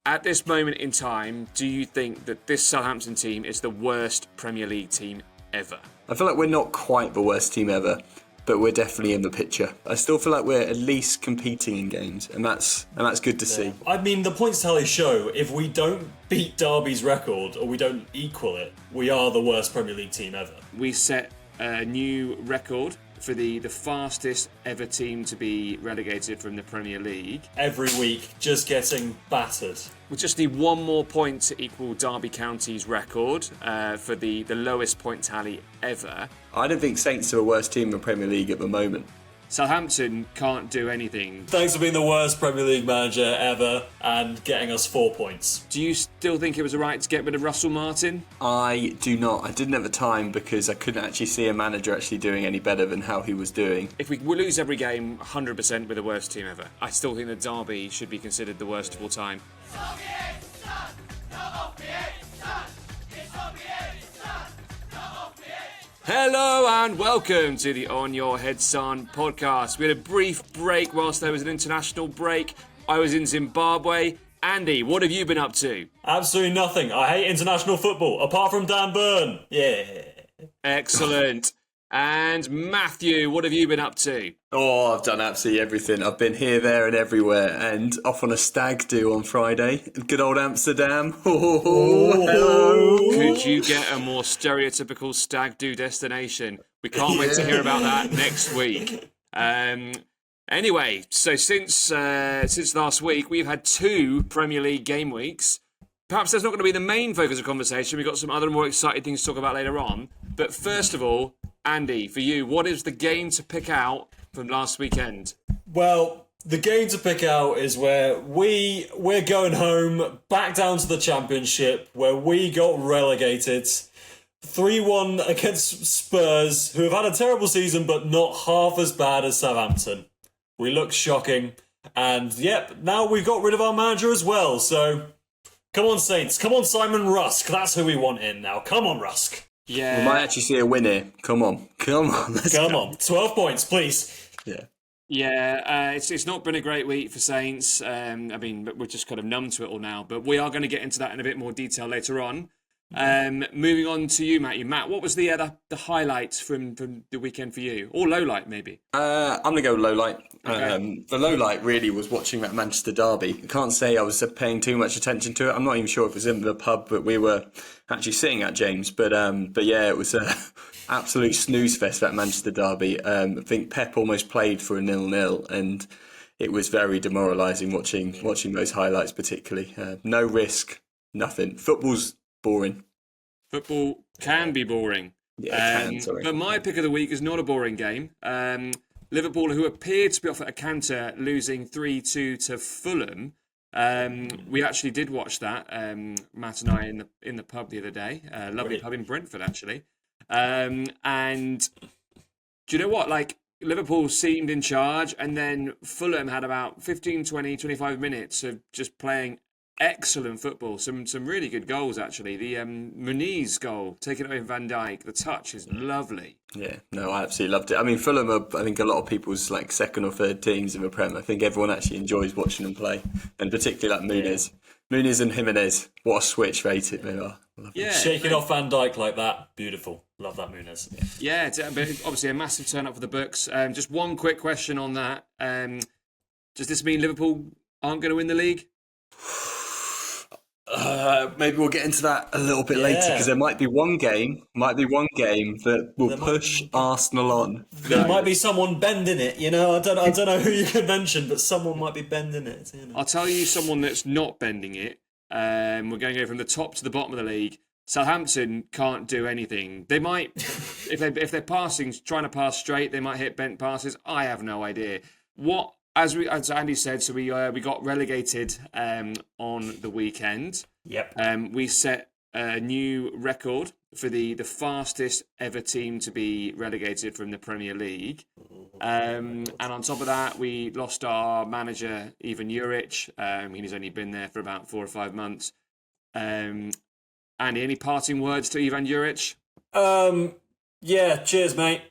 At this moment in time, do you think that this Southampton team is the worst Premier League team ever? I feel like we're not quite the worst team ever, but we're definitely in the picture. I still feel like we're at least competing in games, and that's good to see. I mean, the points tally show if we don't beat Derby's record or we don't equal it, we are the worst Premier League team ever. We set a new record for the fastest ever team to be relegated from the Premier League. Every week, just getting battered. We just need one more point to equal Derby County's record for the lowest point tally ever. I don't think Saints are the worst team in the Premier League at the moment. Southampton can't do anything. Thanks for being the worst Premier League manager ever and getting us 4 points. Do you still think it was right to get rid of Russell Martin? I do not. I didn't at the time because I couldn't actually see a manager actually doing any better than how he was doing. If we lose every game, 100% we're the worst team ever. I still think that Derby should be considered the worst of all time. Hello and welcome to the On Your Head Son podcast. We had a brief break whilst there was an international break. I was in Zimbabwe. Andy, what have you been up to? Absolutely nothing. I hate international football, apart from Dan Burn. Yeah. Excellent. And Matthew, what have you been up to? Oh, I've done absolutely everything. I've been here, there and everywhere and off on a stag do on Friday. Good old Amsterdam. Oh, hello. Could you get a more stereotypical stag do destination? We can't wait to hear about that next week. Anyway, so since last week, we've had 2 Premier League game weeks. Perhaps that's not going to be the main focus of conversation. We've got some other more exciting things to talk about later on. But first of all, Andy, for you, what is the game to pick out from last weekend? Well, the game to pick out is where we're going home, back down to the Championship, where we got relegated. 3-1 against Spurs, who have had a terrible season, but not half as bad as Southampton. We look shocking. And, yep, now we've got rid of our manager as well, so... Come on, Saints. Come on, Simon Rusk. That's who we want in now. Come on, Rusk. Yeah. We might actually see a win here. Come on. Come on. 12 points, please. Yeah. Yeah, it's not been a great week for Saints. We're just kind of numb to it all now. But we are going to get into that in a bit more detail later on. Moving on to you, Matt. Matt, what was the highlights from the weekend for you? Or low light, maybe? I'm going to go low light. Okay. The low light really was watching that Manchester derby. I can't say I was paying too much attention to it. I'm not even sure if it was in the pub, but we were actually sitting at James. But yeah, it was an absolute snooze fest, that Manchester derby. I think Pep almost played for a 0-0 and it was very demoralising watching those highlights particularly. No risk, nothing. Football's boring. Football can be boring. Yeah, it can, sorry. But my pick of the week is not a boring game. Liverpool, who appeared to be off at a canter, losing 3-2 to Fulham. We actually did watch that, Matt and I, in the pub the other day. Lovely pub in Brentford, actually. And do you know what? Like, Liverpool seemed in charge, and then Fulham had about 15, 20, 25 minutes of just playing excellent football. Some really good goals, actually. The Muniz goal, taken away from Van Dijk, the touch is lovely. Yeah, no, I absolutely loved it. I mean, Fulham are, I think, a lot of people's like second or third teams in the Prem. I think everyone actually enjoys watching them play, and particularly like Muniz. Yeah. Muniz and Jimenez, what a switch they are. Yeah, shaking off Van Dijk like that, beautiful. Love that Muniz. Yeah, it's obviously a massive turn up for the books. Just one quick question on that. Does this mean Liverpool aren't going to win the league? Maybe we'll get into that a little bit later because there might be one game that will push Arsenal on. There might be someone bending it, you know. I don't know who you could mention, but someone might be bending it. You know? I'll tell you someone that's not bending it. We're going to go from the top to the bottom of the league. Southampton can't do anything. They might, if they're passing, trying to pass straight, they might hit bent passes. I have no idea. As Andy said, so we got relegated on the weekend. Yep. We set a new record for the fastest ever team to be relegated from the Premier League. And on top of that, we lost our manager, Ivan Juric. He's only been there for about 4 or 5 months. Andy, any parting words to Ivan Juric? Yeah, cheers, mate.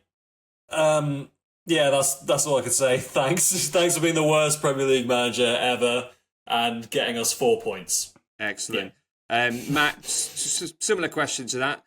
Yeah, that's all I could say. Thanks for being the worst Premier League manager ever. and getting us 4 points. Excellent. Matt, similar question to that.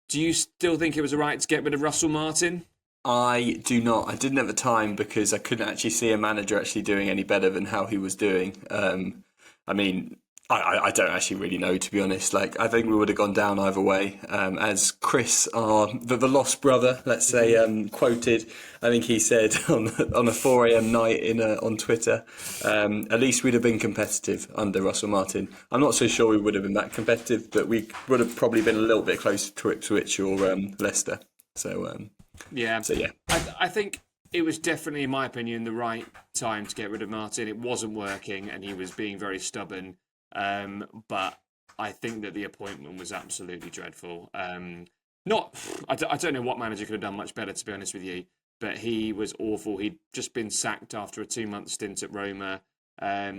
Do you still think it was right to get rid of Russell Martin? I do not. I didn't at the time because I couldn't actually see a manager actually doing any better than how he was doing. I mean, I don't actually really know, to be honest. Like, I think we would have gone down either way. As Chris, the lost brother, let's say, quoted, I think he said on a 4 a.m. night on Twitter, at least we'd have been competitive under Russell Martin. I'm not so sure we would have been that competitive, but we would have probably been a little bit closer to Ipswich or Leicester. So, yeah. So, yeah. I think it was definitely, in my opinion, the right time to get rid of Martin. It wasn't working and he was being very stubborn. But I think that the appointment was absolutely dreadful. I don't know what manager could have done much better, to be honest with you, but he was awful. He'd just been sacked after a 2-month stint at Roma.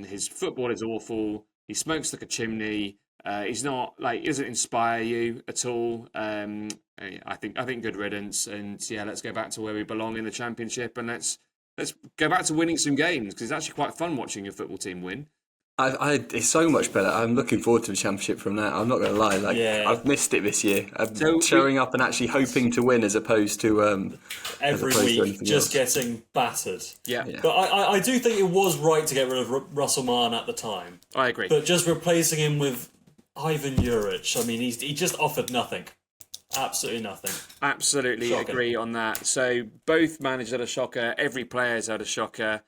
His football is awful. He smokes like a chimney. He's not he doesn't inspire you at all. I think good riddance, and yeah, let's go back to where we belong in the Championship, and let's go back to winning some games, because it's actually quite fun watching your football team win. It's so much better. I'm looking forward to the Championship from now. I'm not going to lie. I've missed it this year. I'm showing up and actually hoping to win, as opposed to every week just getting battered. Yeah. But I do think it was right to get rid of Russell Martin at the time. I agree. But just replacing him with Ivan Juric, I mean, he just offered nothing. Absolutely nothing. Absolutely Shocking. Agree on that. So both managers had a shocker. Every player's had a shocker.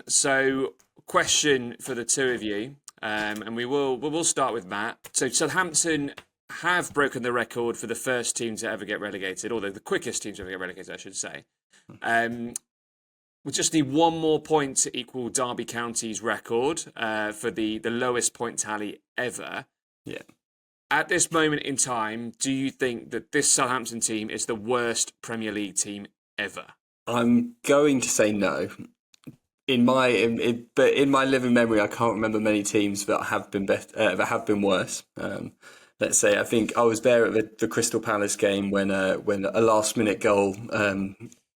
So question for the two of you, and we'll start with Matt. So Southampton have broken the record for the first team to ever get relegated, or the quickest team to ever get relegated, I should say. We just need one more point to equal Derby County's record for the lowest point tally ever. Yeah. At this moment in time, do you think that this Southampton team is the worst Premier League team ever? I'm going to say no. But in my living memory, I can't remember many teams that have been that have been worse. Let's say I think I was there at the Crystal Palace game when a last minute goal.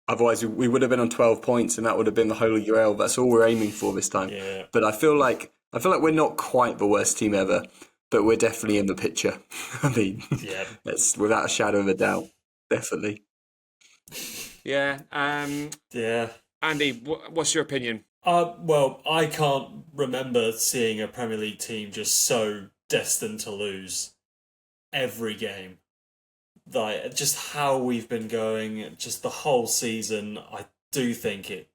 Otherwise, we would have been on 12 points, and that would have been the Holy Grail. That's all we're aiming for this time. Yeah. But I feel like we're not quite the worst team ever, but we're definitely in the picture. I mean, that's without a shadow of a doubt, definitely. Yeah. Yeah. Andy, what's your opinion? Well, I can't remember seeing a Premier League team just so destined to lose every game. Like, just how we've been going, just the whole season, I do think it...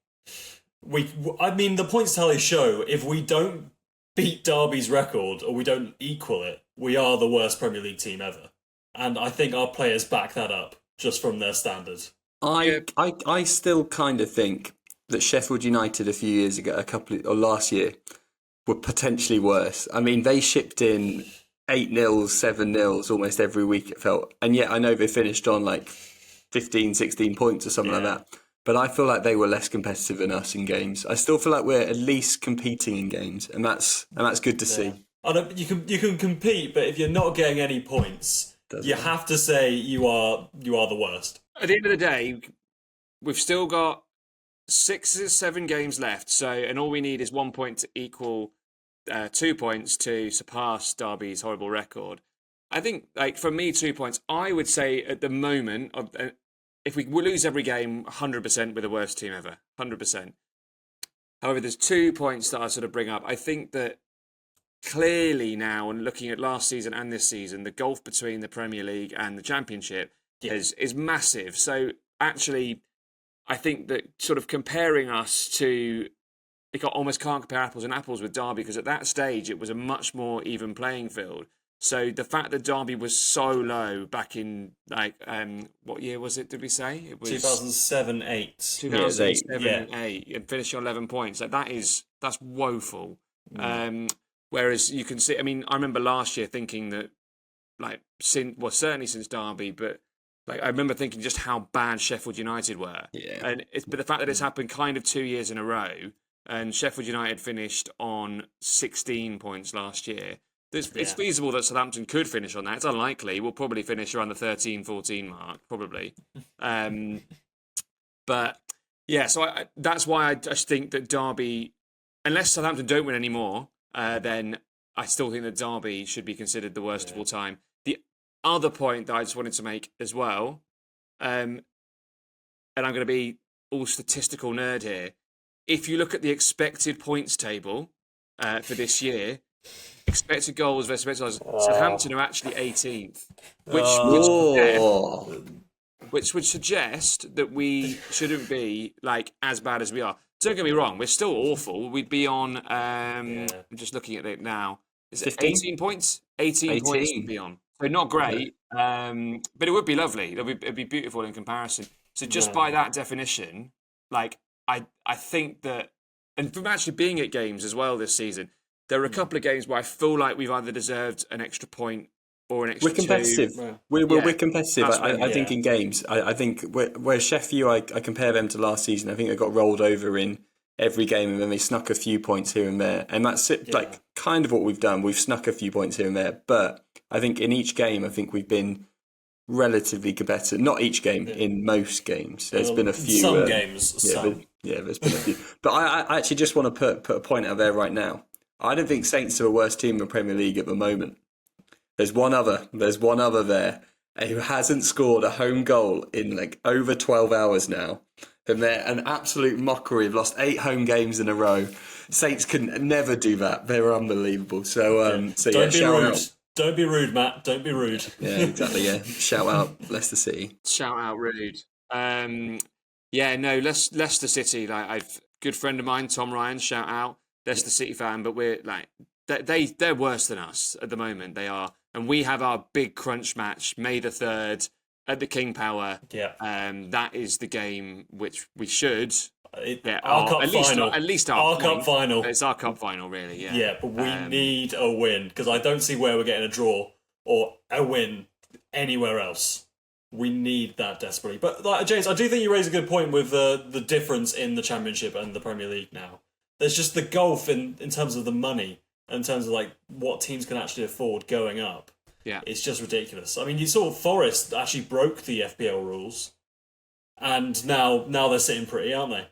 the points tally show, if we don't beat Derby's record, or we don't equal it, we are the worst Premier League team ever. And I think our players back that up, just from their standard. I still kind of think that Sheffield United a few years ago, last year, were potentially worse. I mean, they shipped in 8-0, 7-0 almost every week, it felt. And yet I know they finished on like 15, 16 points or something like that. But I feel like they were less competitive than us in games. I still feel like we're at least competing in games, and that's good to see. You can compete, but if you're not getting any points, you have to say you are the worst. At the end of the day, we've still got 6 or 7 games left, and all we need is 1 point to equal 2 points to surpass Derby's horrible record. I think, for me, 2 points. I would say at the moment, if we lose every game, 100% we're the worst team ever, 100%. However, there's 2 points that I sort of bring up. I think that clearly now, and looking at last season and this season, the gulf between the Premier League and the Championship is massive. So actually, I think that sort of comparing us to... You almost can't compare apples and apples with Derby, because at that stage it was a much more even playing field. So the fact that Derby was so low back in what year was it? Did we say it was 2007-8? 2007-8, and finished on 11 points. That's woeful. Whereas you can see, I mean, I remember last year thinking that, certainly since Derby, but I remember thinking just how bad Sheffield United were. Yeah. But the fact that it's happened kind of 2 years in a row. And Sheffield United finished on 16 points last year. It's feasible that Southampton could finish on that. It's unlikely. We'll probably finish around the 13-14 mark, probably. But, yeah, so that's why I just think that Derby unless Southampton don't win anymore, then I still think that Derby should be considered the worst of all time. The other point that I just wanted to make as well, and I'm going to be all statistical nerd here. If you look at the expected points table for this year, expected goals versus expected goals, Southampton are actually 18th, which would suggest that we shouldn't be like as bad as we are. Don't get me wrong, we're still awful. We'd be on. I'm just looking at it now. Is it 18 points? 18 points would be on. So not great, but it would be lovely. It'd be beautiful in comparison. So just by that definition, like I think that, and from actually being at games as well this season, there are a couple of games where I feel like we've either deserved an extra point or an extra We're competitive. two. We're competitive. I think yeah. in games, I think where Sheffield, I compare them to last season. I think they got rolled over in every game, and then they snuck a few points here and there, and that's it. Like kind of what we've done. We've snuck a few points here and there, but I think in each game, I think we've been relatively competitive. Not each game, in most games. There's been a few. Some games, some. There's been a few. But I actually just want to put a point out there right now. I don't think Saints are a worse team in the Premier League at the moment. There's one other there who hasn't scored a home goal in like over 12 hours now. And they're an absolute mockery. They've lost 8 home games in a row. Saints can never do that. They're unbelievable. Don't be rude. Don't be rude, Matt. Don't be rude. Yeah, exactly. Yeah, shout out Leicester City. Shout out rude. Leicester City. Like good friend of mine, Tom Ryan. Shout out Leicester City fan. But we're like they're worse than us at the moment. They are, and we have our big crunch match May the 3rd at the King Power. Yeah. That is the game which we should. Our cup final. At least our cup final. It's our cup final, really. Yeah. Yeah, but we need a win because I don't see where we're getting a draw or a win anywhere else. We need that desperately. But like, James, I do think you raise a good point with the difference in the Championship and the Premier League now. There's just the gulf in terms of the money, in terms of like what teams can actually afford going up. Yeah, it's just ridiculous. I mean, you saw Forest actually broke the FPL rules, and now they're sitting pretty, aren't they?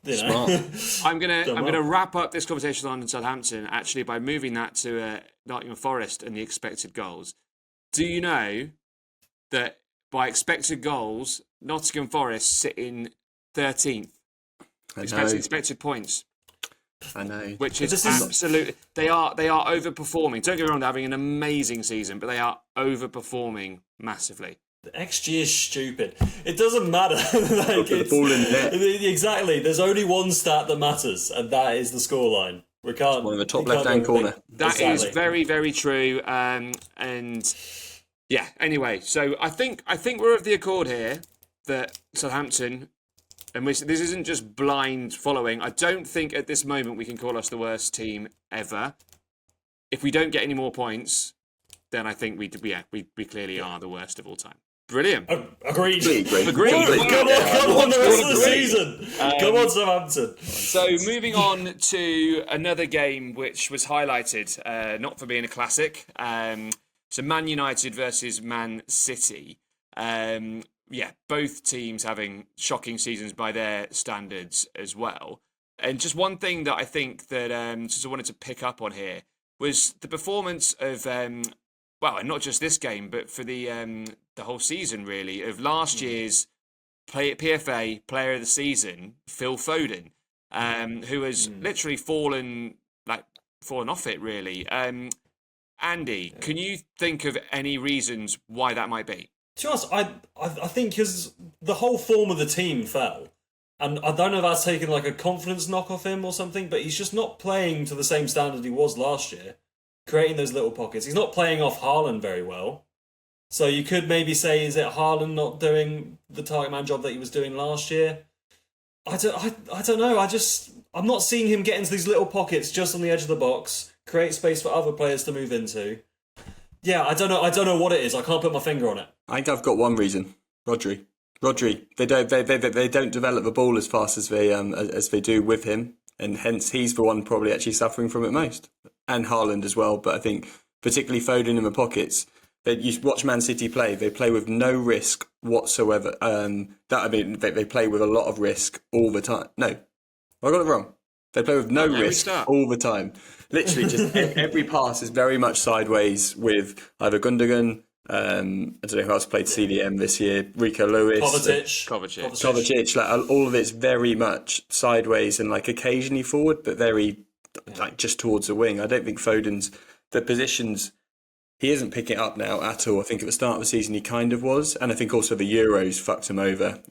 You know? I'm gonna wrap up this conversation on Southampton actually by moving that to Nottingham Forest and the expected goals. Do you know that by expected goals, Nottingham Forest sit in 13th? Expected points. I know. Which is absolutely... They are overperforming. Don't get me wrong, they're having an amazing season, but they are overperforming massively. The XG is stupid. It doesn't matter. Like, the ball in net. Exactly. There's only one stat that matters, and that is the scoreline. We can't... One in the top left-hand corner. That is very, very true. And yeah, anyway, so I think we're of the accord here that Southampton... And this isn't just blind following. I don't think at this moment we can call us the worst team ever. If we don't get any more points, then I think we clearly are the worst of all time. Brilliant. Agreed. Agreed. Come on, the rest of the season. Come on, Southampton. So moving on to another game which was highlighted, not for being a classic. So Man United versus Man City. Both teams having shocking seasons by their standards as well. And just one thing that I think that just I wanted to pick up on here was the performance of, and not just this game, but for the whole season really, of last year's PFA Player of the Season, Phil Foden, who has literally fallen off it really. Andy, can you think of any reasons why that might be? To us, I think because the whole form of the team fell. And I don't know if that's taken like a confidence knock off him or something, but he's just not playing to the same standard he was last year, creating those little pockets. He's not playing off Haaland very well. So you could maybe say, is it Haaland not doing the target man job that he was doing last year? I don't know. I'm not seeing him get into these little pockets just on the edge of the box, create space for other players to move into. Yeah, I don't know what it is. I can't put my finger on it. I think I've got one reason. Rodri. They don't develop the ball as fast as they do with him, and hence he's the one probably actually suffering from it most. And Haaland as well, but I think particularly Foden in the pockets. You watch Man City play; they play with no risk whatsoever. They play with a lot of risk all the time. No, I got it wrong. They play with no there we risk start. all the time. Literally, just every pass is very much sideways with either Gundogan. I don't know who else played CDM this year. Rico Lewis, Kovacic. Like all of it's very much sideways and like occasionally forward, but very like just towards the wing. I don't think Foden's the positions. He isn't picking it up now at all. I think at the start of the season he kind of was, and I think also the Euros fucked him over.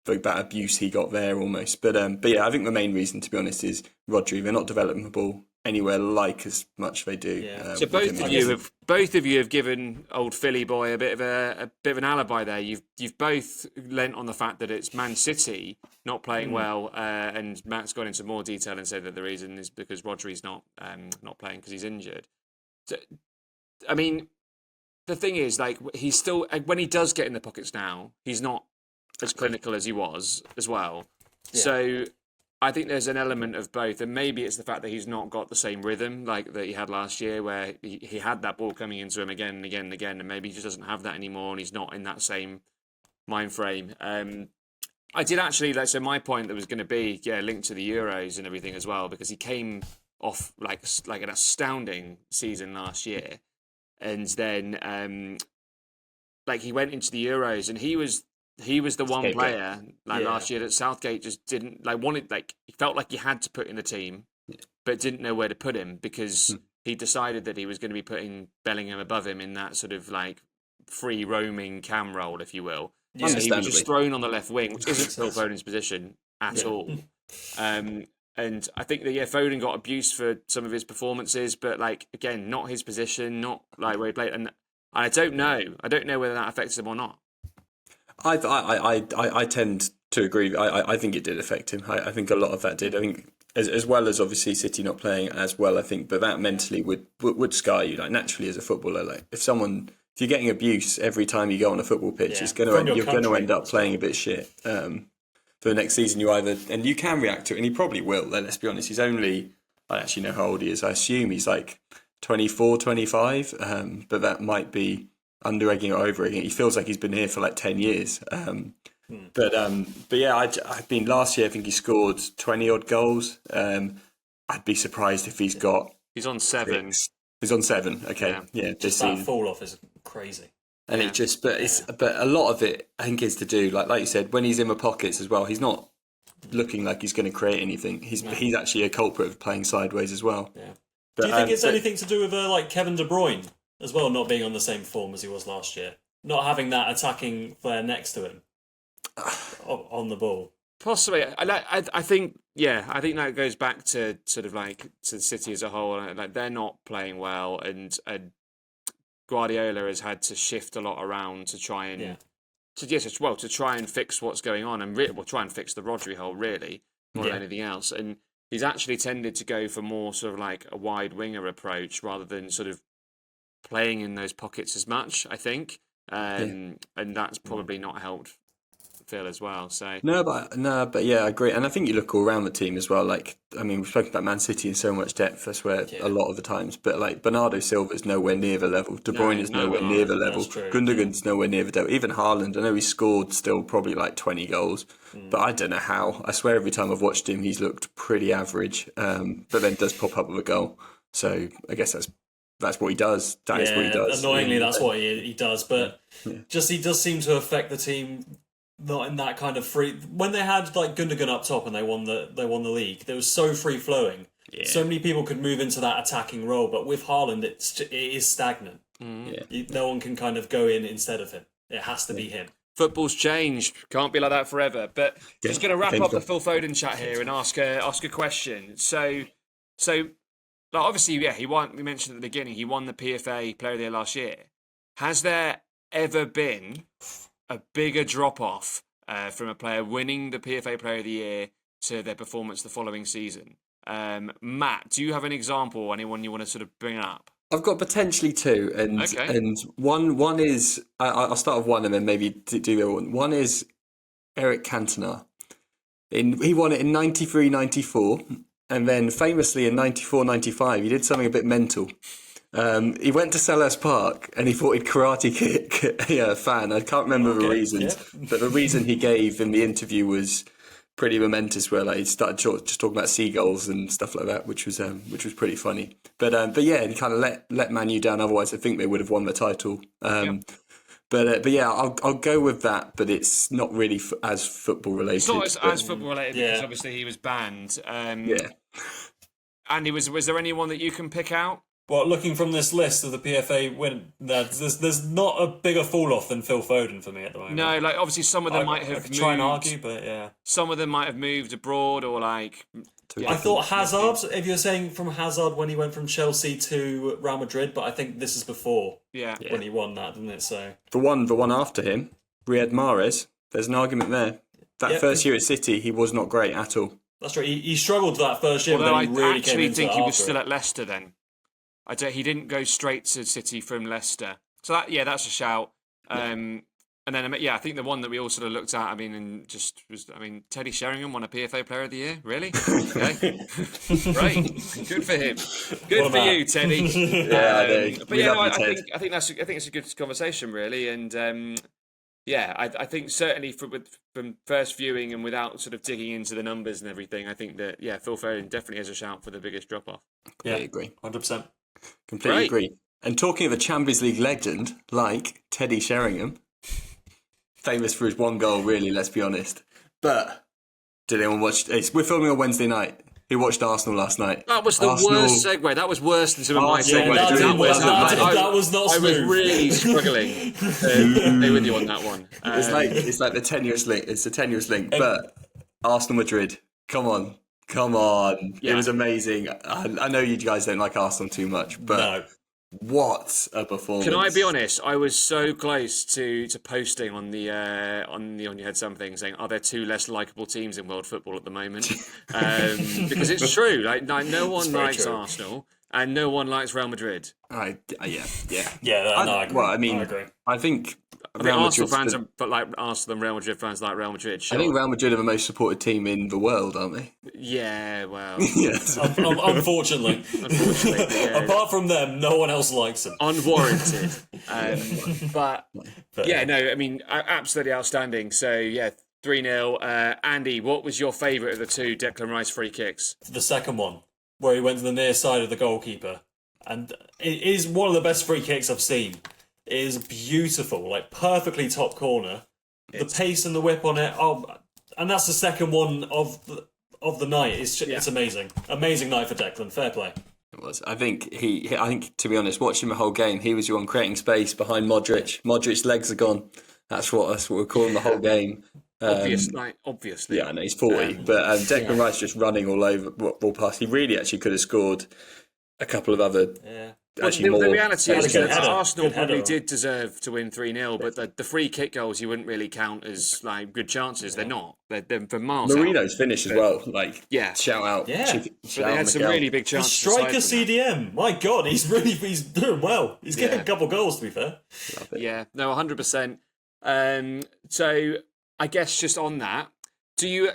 That abuse he got there almost. But yeah, I think the main reason, to be honest, is Rodri. They're not developing the ball anywhere like as much they do. Yeah. So both of you have given old Philly boy a bit of an alibi there. You've both lent on the fact that it's Man City not playing well, and Matt's gone into more detail and said that the reason is because Rodri's not playing because he's injured. So, I mean, the thing is, like, he's still, when he does get in the pockets now, he's not as clinical as he was as well. Yeah. So I think there's an element of both, and maybe it's the fact that he's not got the same rhythm like that he had last year, where he had that ball coming into him again and again and again, and maybe he just doesn't have that anymore, and he's not in that same mind frame. I did actually, like, so my point that was going to be, linked to the Euros and everything as well, because he came off like an astounding season last year, and then like he went into the Euros and he was the one player last year that Southgate just didn't he felt like he had to put in the team, but didn't know where to put him because he decided that he was going to be putting Bellingham above him in that sort of like free roaming cam role, if you will. Yeah. So he was just thrown on the left wing, which isn't Phil Foden's position at all. And I think that Foden got abused for some of his performances, but like again, not his position, not like where he played, and I don't know whether that affects him or not. I tend to agree. I think it did affect him. I think a lot of that did. I think as well as obviously City not playing as well. I think, but that mentally would scar you. Like naturally as a footballer, like if you're getting abuse every time you go on a football pitch, you're going to end up playing a bit shit. For the next season, and you can react to it, and he probably will. Let's be honest. He's only, I actually know how old he is. I assume he's like 24, 25, but that might be under-egging or over-egging. He feels like he's been here for like 10 years. But yeah, I mean, last year I think he scored 20-odd goals. I'd be surprised if he's on 7. 6. He's on 7, okay. Yeah, just that fall-off is crazy. And but a lot of it, I think, is to do, like you said, when he's in the pockets as well, he's not looking like he's going to create anything. He's actually a culprit of playing sideways as well. Yeah. But, do you think it's anything to do with like Kevin De Bruyne as well, not being on the same form as he was last year, not having that attacking flair next to him on the ball? Possibly. I think that goes back to sort of like to the City as a whole. Like they're not playing well, and Guardiola has had to shift a lot around to try and to try and fix what's going on, and try and fix the Rodri hole really more than anything else. And he's actually tended to go for more sort of like a wide winger approach rather than sort of playing in those pockets as much, I think, and that's probably not helped Phil as well. So but yeah, I agree, and I think you look all around the team as well. Like, I mean, we've spoken about Man City in so much depth, I swear, a lot of the times. But like Bernardo Silva's nowhere near the level. De Bruyne is nowhere near the level. Gundogan's nowhere near the level. Even Haaland, I know he scored still probably like 20 goals, but I don't know how. I swear every time I've watched him, he's looked pretty average, but then does pop up with a goal. So I guess that's what he does. That is what he does. Annoyingly, that's what he does. But just he does seem to affect the team. Not in that kind of free. When they had like Gundogan up top and they won the league, it was so free flowing. Yeah. So many people could move into that attacking role, but with Haaland, it is stagnant. No one can kind of go in instead of him. It has to be him. Football's changed. Can't be like that forever. But just going to wrap up the Phil Foden chat here and ask a question. So like obviously, he won. We mentioned at the beginning he won the PFA Player of the Year last year. Has there ever been a bigger drop-off from a player winning the PFA Player of the Year to their performance the following season? Matt, do you have an example or anyone you want to sort of bring up? I've got potentially 2, and one is, I'll start with one and then maybe do the other one. One is Eric Cantona. He won it in 93-94, and then famously in 94-95 he did something a bit mental. He went to Selhurst Park and he thought he'd karate kick a fan. I can't remember the reasons, but the reason he gave in the interview was pretty momentous where like he started just talking about seagulls and stuff like that, which was pretty funny. But yeah, he kind of let Man U down. Otherwise, I think they would have won the title. But yeah, I'll go with that. But it's not really as football related. It's not as football related because Yeah. obviously he was banned. Yeah. Andy, was there anyone that you can pick out? Well, looking from this list of the PFA win, there's not a bigger fall off than Phil Foden for me at the moment. No, like obviously some of them might have I could moved. try and argue, but yeah. Some of them might have moved abroad or like. I thought Hazard, if you're saying from Hazard when he went from Chelsea to Real Madrid, but I think this is before when he won that, didn't it? So the one after him, Riyad Mahrez. There's an argument there. That first year at City, he was not great at all. That's right. He struggled that first year, Although but then he really came actually into think it he was after still it. at Leicester then. He didn't go straight to City from Leicester. So that's a shout. And then I think the one that we all sort of looked at, Teddy Sheringham won a PFA Player of the Year. Really? Okay. Great. Good for him. Good for you, Teddy. I think it's a good conversation, really. And I think certainly from first viewing and without sort of digging into the numbers and everything, I think that Phil Foden definitely has a shout for the biggest drop off. I agree. 100%. Completely agree. And talking of a Champions League legend like Teddy Sheringham, famous for his one goal, really, let's be honest. But did anyone watch? We're filming on Wednesday night. Who watched Arsenal last night? That was the worst segue. That was worse than some of my segues. That was not smooth. I was really struggling to stay with you on that one. It's like the tenuous link. It's a tenuous link. But Arsenal Madrid, come on. Yeah. It was amazing. I know you guys don't like Arsenal too much, but what a performance! Can I be honest? I was so close to posting on the On Your Head something saying, "Are there two less likable teams in world football at the moment?" Because it's true. Like no one likes Arsenal, and no one likes Real Madrid. I agree. I agree. I think Arsenal fans are like Arsenal and Real Madrid fans like Real Madrid. Sure. I think Real Madrid are the most supported team in the world, aren't they? Yeah, well, yes. Unfortunately, apart from them, no one else likes them. Unwarranted. But absolutely outstanding. So 3-0. Andy, what was your favourite of the two Declan Rice free kicks? The second one, where he went to the near side of the goalkeeper, and it is one of the best free kicks I've seen. It is beautiful, like perfectly top corner. The pace and the whip on it. And that's the second one of the night. It's amazing. Amazing night for Declan. Fair play. It was. I think I think to be honest, watching the whole game, he was the one creating space behind Modric. Modric's legs are gone. That's what we're calling the whole game. Obviously. Yeah, I know he's 40, but Declan Rice just running all over, ball past. He really actually could have scored a couple of other. Yeah. The reality is that Arsenal probably did deserve to win 3-0, but the free kick goals you wouldn't really count as like good chances. They're not. They're for miles Marino's out. finish as well. Shout out. Yeah. But they had some really big chances. Striker CDM. My God, he's doing well. He's getting a couple goals, to be fair. Yeah, no, 100%. So I guess just on that, do you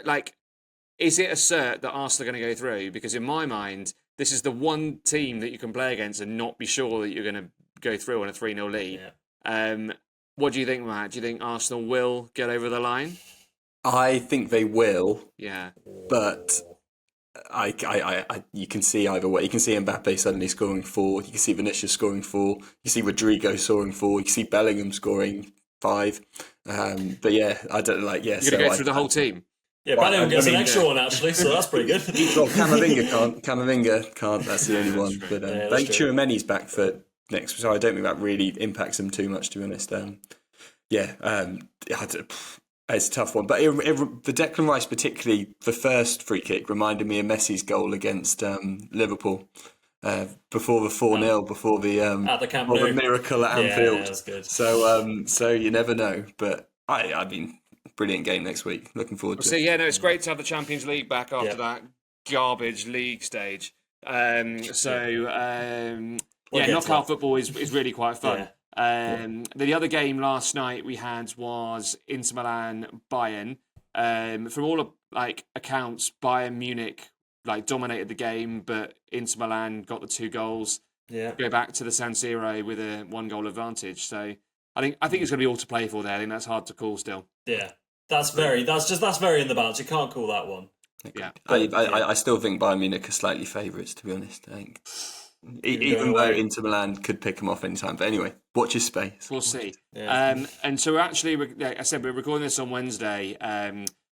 is it a cert that Arsenal are going to go through? Because in my mind, this is the one team that you can play against and not be sure that you're going to go through on a 3-0 lead. Yeah. What do you think, Matt? Do you think Arsenal will get over the line? I think they will. Yeah. But you can see either way. You can see Mbappe suddenly scoring 4. You can see Vinicius scoring 4. You can see Rodrigo scoring 4. You can see Bellingham scoring 5. But yeah, I don't like. Yeah, you're gonna go through the whole team. Yeah, Bellingham gets an extra one actually, so that's pretty good. Well, Camavinga can't. That's the only one. But I think Tchouameni's back for next, so I don't think that really impacts him too much, to be honest. It's a tough one. But the Declan Rice, particularly the first free kick, reminded me of Messi's goal against Liverpool before the 4-0, before the at the Camp Nou. miracle at Anfield. Yeah, that's good. So you never know. But I mean. Brilliant game next week. Looking forward to it. It's great to have the Champions League back after that garbage league stage. Knockout football is really quite fun. Yeah. The other game last night we had was Inter Milan Bayern. From all accounts, Bayern Munich dominated the game, but Inter Milan got the 2 goals. Yeah. Go back to the San Siro with a 1-goal advantage. So I think it's going to be all to play for there. I think that's hard to call still. Yeah. That's very in the balance. You can't call that one. Yeah. I still think Bayern Munich are slightly favourites, to be honest. I think. Even though Inter Milan could pick them off anytime. But anyway, watch your space. We'll see. Yeah. And so I said we're recording this on Wednesday.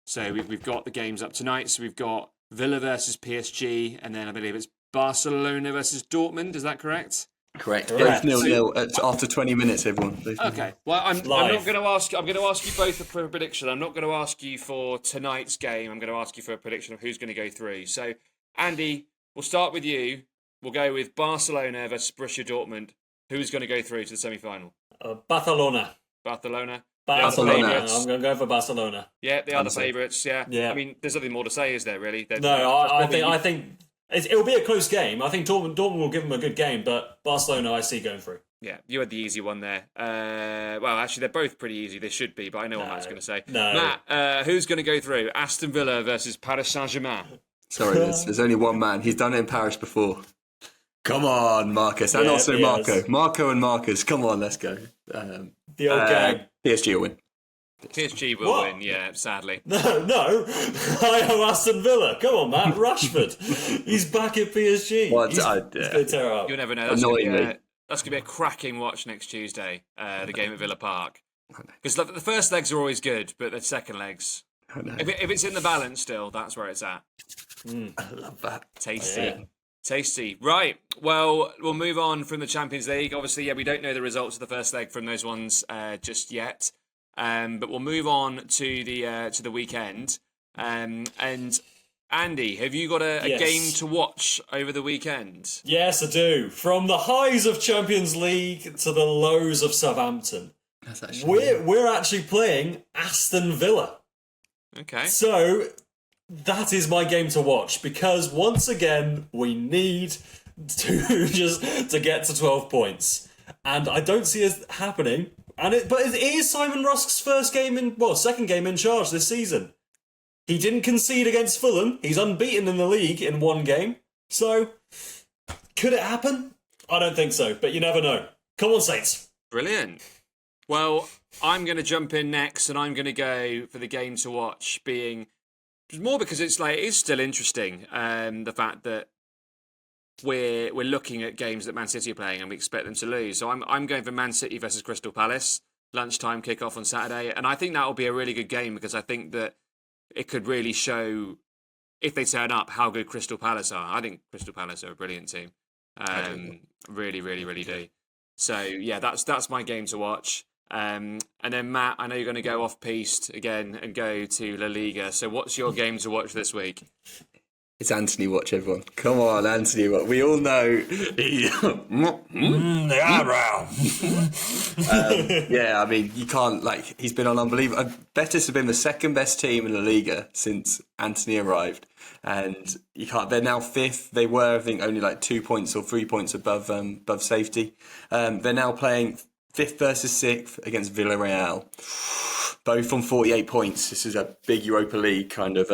So we've got the games up tonight. So we've got Villa versus PSG, and then I believe it's Barcelona versus Dortmund. Is that correct? Correct. Both 0-0 after 20 minutes, everyone. Okay. Well, I'm not going to ask. I'm going to ask you both for a prediction. I'm not going to ask you for tonight's game. I'm going to ask you for a prediction of who's going to go through. So, Andy, we'll start with you. We'll go with Barcelona versus Borussia Dortmund. Who's going to go through to the semi-final? Barcelona. Barcelona. Barcelona. I'm going to go for Barcelona. Yeah, they are the favourites. Yeah. Yeah. I mean, there's nothing more to say, is there? Really? I think it'll be a close game. I think Dortmund will give them a good game, but Barcelona I see going through. Yeah, you had the easy one there. Well, actually, they're both pretty easy. They should be, but I know what Matt's going to say. No. Matt, who's going to go through? Aston Villa versus Paris Saint-Germain. Sorry, there's only one man. He's done it in Paris before. Come on, Marcus. And also Marco. Yes. Marco and Marcus. Come on, let's go. The old gang. PSG will win. PSG will win, yeah, sadly. No. I have Aston Villa. Come on, Matt. Rashford. He's back at PSG. What? He's going to tear up. You'll never know. That's going to be a cracking watch next Tuesday, the game at Villa Park. Because the first legs are always good, but the second legs... If it's in the balance still, that's where it's at. I love that. Tasty. Yeah. Tasty. Right. Well, we'll move on from the Champions League. Obviously, we don't know the results of the first leg from those ones just yet. But we'll move on to the weekend. And Andy, have you got a game to watch over the weekend? Yes, I do. From the highs of Champions League to the lows of Southampton. That's actually We're actually playing Aston Villa. Okay. So that is my game to watch because once again we need to get to 12 points, and I don't see it happening. But it is Simon Rusk's second game in charge this season. He didn't concede against Fulham. He's unbeaten in the league in one game. So could it happen? I don't think so, but you never know. Come on, Saints. Brilliant. Well, I'm going to jump in next, and I'm going to go for the game to watch being more because it is still interesting. The fact that we're looking at games that Man City are playing and we expect them to lose. So I'm going for Man City versus Crystal Palace, lunchtime kickoff on Saturday, and I think that will be a really good game because I think that it could really show, if they turn up, how good Crystal Palace are. I think Crystal Palace are a brilliant team. Really, really, really do. So yeah, that's my game to watch. And then Matt, I know you're going to go off piste again and go to La Liga. So what's your game to watch this week? It's Anthony Watch, everyone. Come on, Anthony Watch. We all know. The eyebrow. Yeah, I mean, you can't, he's been on unbelievable. Betis have been the second best team in La Liga since Anthony arrived. And you can't, they're now fifth. They were, I think, only 2 points or 3 points above safety. They're now playing fifth versus sixth against Villarreal. Both on 48 points. This is a big Europa League kind of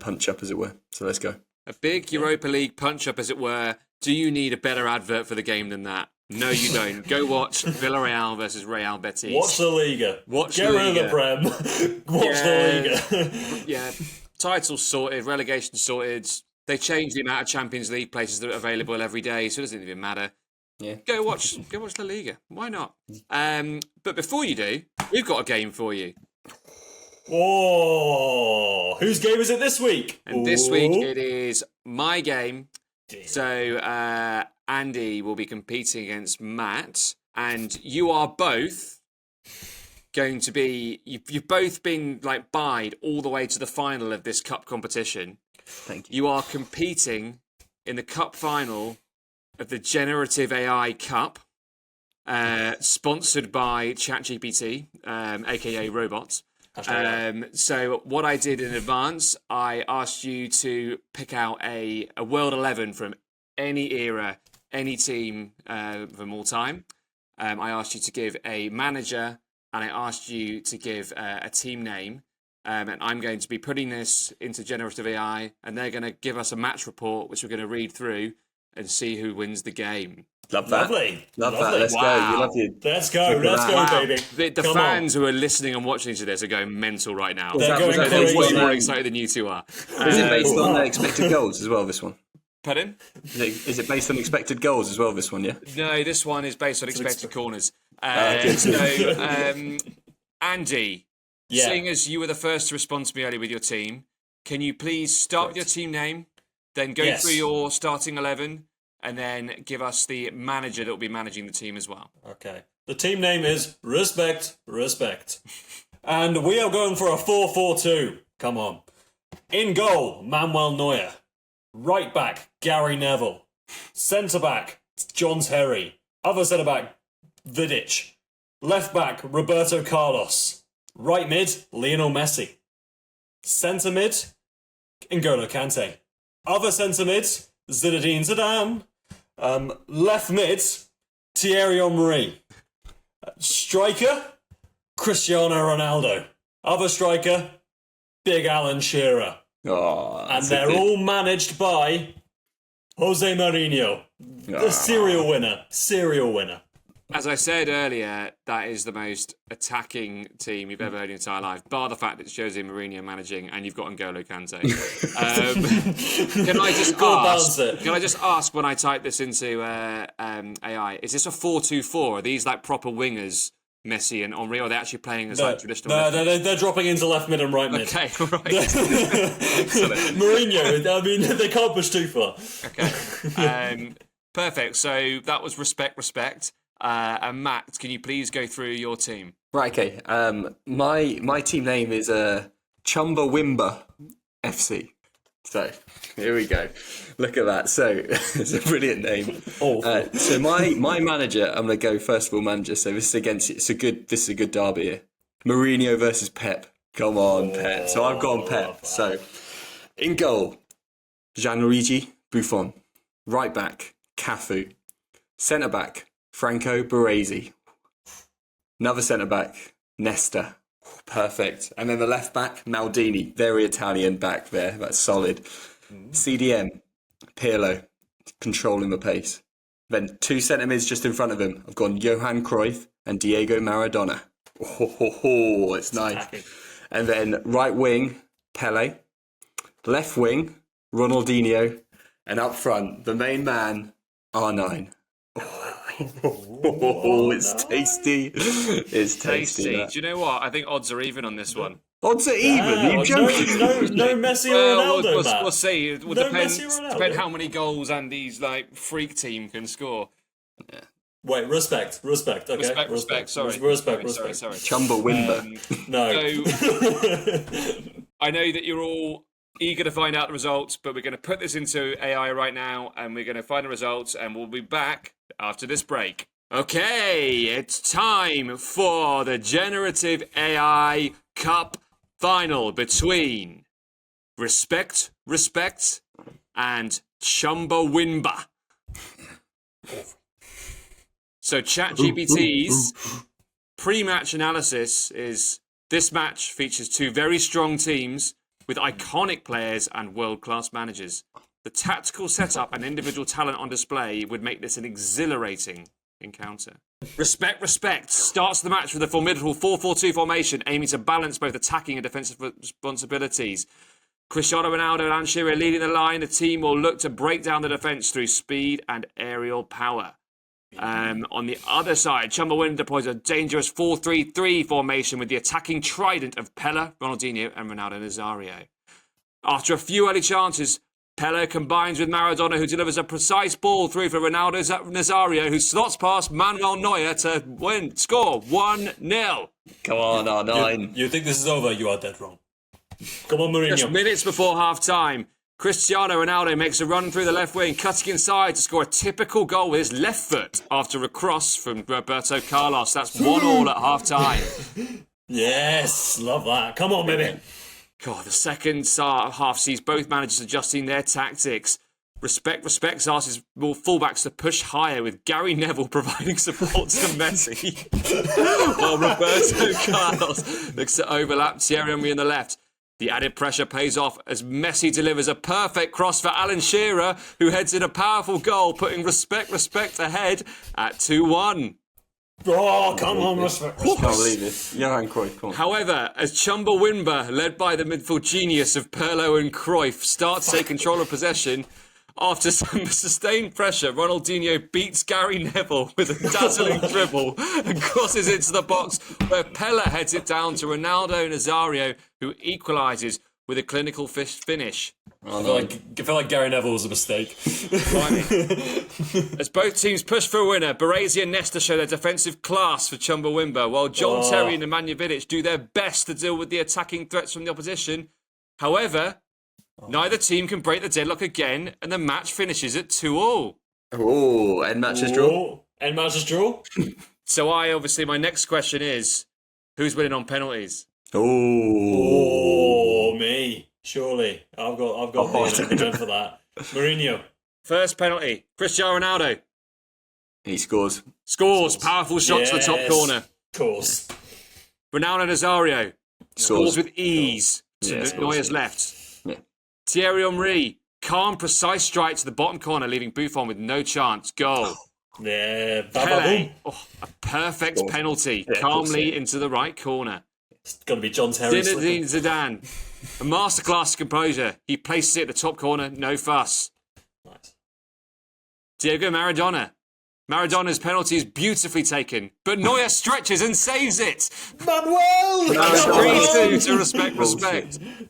punch up, as it were. So let's go. A big Europa League punch up, as it were. Do you need a better advert for the game than that? No, you don't. Go watch Villarreal versus Real Betis. Watch the Liga. Get rid of the Prem. Watch the Liga. Yeah. Titles sorted, relegation sorted. They change the amount of Champions League places that are available every day, so it doesn't even matter. Yeah. Go watch La Liga. Why not? But before you do, we've got a game for you. Oh, whose game is it this week? And this week it is my game. So Andy will be competing against Matt, and you are both going to be. You've both been buyed all the way to the final of this cup competition. Thank you. You are competing in the cup final of the Generative AI Cup, sponsored by ChatGPT, aka robots. So what I did in advance, I asked you to pick out a World 11 from any era, any team from all time. I asked you to give a manager, and I asked you to give a team name. And I'm going to be putting this into Generative AI, and they're going to give us a match report, which we're going to read through and see who wins the game. Love that. Lovely. Love that. Lovely. Let's go. Wow. You love you. Let's go. Look at Let's that. go, Wow. baby. The Come fans who are listening and watching to this are going mental right now. They're that- going was that They're based way crazy. more excited than you two are. Is it based on expected goals as well, this one? Pardon? Is it based on expected goals as well, this one, yeah? No, this one is based on expected corners. Okay. So, Andy, Yeah. seeing as you were the first to respond to me earlier with your team, can you please start with your team name, then go Yes. through your starting 11, and then give us the manager that will be managing the team as well? Okay. The team name is Respect. And we are going for a 4-4-2. Come on. In goal, Manuel Neuer. Right back, Gary Neville. Centre back, John Terry. Other centre back, Vidic. Left back, Roberto Carlos. Right mid, Lionel Messi. Centre mid, N'Golo Kante. Other centre mid, Zinedine Zidane. Left mid, Thierry Henry. Striker, Cristiano Ronaldo. Other striker, Big Alan Shearer. Oh, And that's a they're good- all managed by Jose Mourinho, the serial winner. As I said earlier, that is the most attacking team you've ever heard in your entire life, bar the fact that it's Jose Mourinho managing and you've got N'Golo Kante. Can I just Go ask? balance it. Can I just ask when I type this into AI? Is this a 4-2-4? Are these like proper wingers, Messi and Henry, or are they actually playing as like traditional? No, left- they're dropping into left mid and right mid. Okay, right. Mourinho, I mean, they can't push too far. Okay. Perfect. So that was respect. And Matt, can you please go through your team? Right, okay. My team name is Chumbawamba FC. So here we go. Look at that. So it's a brilliant name. So my manager, I'm gonna go first of all manager. So this is a good derby here. Mourinho versus Pep. Come on, Pep. So I've gone Pep. So in goal, Gianluigi Buffon. Right back, Cafu. Centre back, Franco Baresi. Another centre back, Nesta. Perfect. And then the left back, Maldini. Very Italian back there. That's solid. CDM, Pirlo. Controlling the pace. Then two centre mids just in front of him. I've gone Johan Cruyff and Diego Maradona. Oh, it's nice. And then right wing, Pele. Left wing, Ronaldinho. And up front, the main man, R9. Oh, it's tasty. It's tasty. Do you know what? I think odds are even on this one. Odds are even. Are you joking? No Messi or Ronaldo, Matt. We'll see. It will No depend, Messi or Ronaldo. depend how many goals Andy's like freak team can score. Wait, respect. Okay. Respect. Sorry. Respect. Sorry. Chumbawamba. No. So I know that you're all eager to find out the results, but we're going to put this into AI right now, and we're going to find the results, and we'll be back after this break. Okay, it's time for the Generative AI Cup final between Respect, and Chumbawamba. So ChatGPT's pre-match analysis is this match features two very strong teams with iconic players and world-class managers. The tactical setup and individual talent on display would make this an exhilarating encounter. Respect starts the match with a formidable 4-4-2 formation aiming to balance both attacking and defensive responsibilities. Cristiano Ronaldo and Alan Shearer leading the line. The team will look to break down the defence through speed and aerial power. On the other side, Chumbawamba deploys a dangerous 4-3-3 formation with the attacking trident of Pele, Ronaldinho and Ronaldo Nazario. After a few early chances, Pele combines with Maradona, who delivers a precise ball through for Ronaldo Nazario, who slots past Manuel Neuer to score 1-0. Come on, R9. You think this is over? You are dead wrong. Come on, Mourinho. Just minutes before half-time, Cristiano Ronaldo makes a run through the left wing, cutting inside to score a typical goal with his left foot after a cross from Roberto Carlos. That's 1-1 at half-time. Yes, love that. Come on, baby. God, the second half sees both managers adjusting their tactics. Respect asks his fullbacks to push higher, with Gary Neville providing support to Messi, while Roberto Carlos looks to overlap Thierry Henry on the left. The added pressure pays off as Messi delivers a perfect cross for Alan Shearer, who heads in a powerful goal, putting respect ahead at 2-1. Oh, come on, respect. Can't believe it. Johan Cruyff, come on. However, as Chumbawamba, led by the midfield genius of Pirlo and Cruyff, starts to take control of possession, after some sustained pressure, Ronaldinho beats Gary Neville with a dazzling dribble and crosses into the box, where Pella heads it down to Ronaldo Nazario, who equalises with a clinical finish. I feel like Gary Neville was a mistake. As both teams push for a winner, Baresi and Nesta show their defensive class for Chumbawamba, while John Terry and Nemanja Vidic do their best to deal with the attacking threats from the opposition. However, neither team can break the deadlock again, and the match finishes at 2-2. Oh, end matches draw. End matches draw. So my next question is, who's winning on penalties? Oh, me. Surely. I've got the gun for that. Mourinho. First penalty, Cristiano Ronaldo. He scores. Scores. Powerful shot to the top corner. Of course. Ronaldo Nazario. Scores with ease to Neuer's left. Yeah. Thierry Henry. Calm, precise strike to the bottom corner, leaving Buffon with no chance. Goal. Yeah. Pele. A perfect penalty. Calmly into the right corner. It's got to be John Terry. Zinedine Zidane. A masterclass of composure. He places it at the top corner. No fuss. Nice. Diego Maradona. Maradona's penalty is beautifully taken, but Neuer stretches and saves it. Manuel! 3-2 to respect.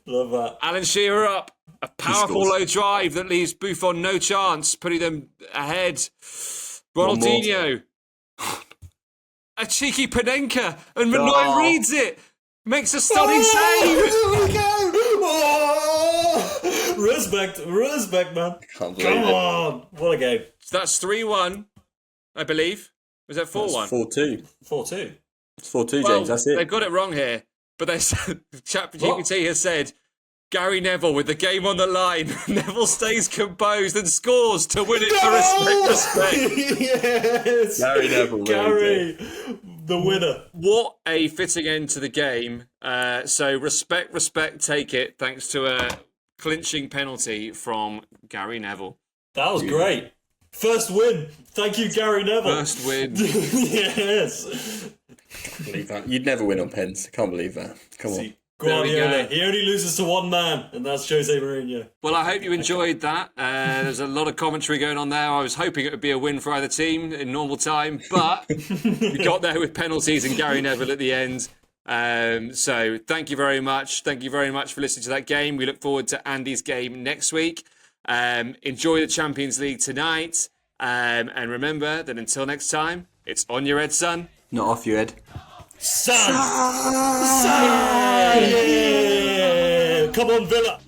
Love that. Alan Shearer up. A powerful low drive that leaves Buffon no chance, putting them ahead. Ronaldinho. A cheeky Panenka, and Neuer reads it. Makes a stunning save. Here we go. Oh! Respect, man. Come on. What a game. So that's 3-1, I believe. Was that 4-1? 4-2. 4-2. It's 4-2, James. That's it. They've got it wrong here, but they said, ChatGPT has said, Gary Neville with the game on the line. Neville stays composed and scores to win it for respect. Yes. Gary Neville. Gary, the winner. What a fitting end to the game. So respect, take it, thanks to a clinching penalty from Gary Neville. That was great. First win. Thank you, Gary Neville. First win. Yes. Can't believe that. You'd never win on pens. Can't believe that. Come on. Guardiola. He only loses to one man, and that's Jose Mourinho. Well, I hope you enjoyed that. There's a lot of commentary going on there. I was hoping it would be a win for either team in normal time, but we got there with penalties and Gary Neville at the end. So thank you very much. Thank you very much for listening to that game. We look forward to Andy's game next week. Enjoy the Champions League tonight. And remember that until next time, it's on your head, son. Not off your head. Son! Yeah! Come on, Villa!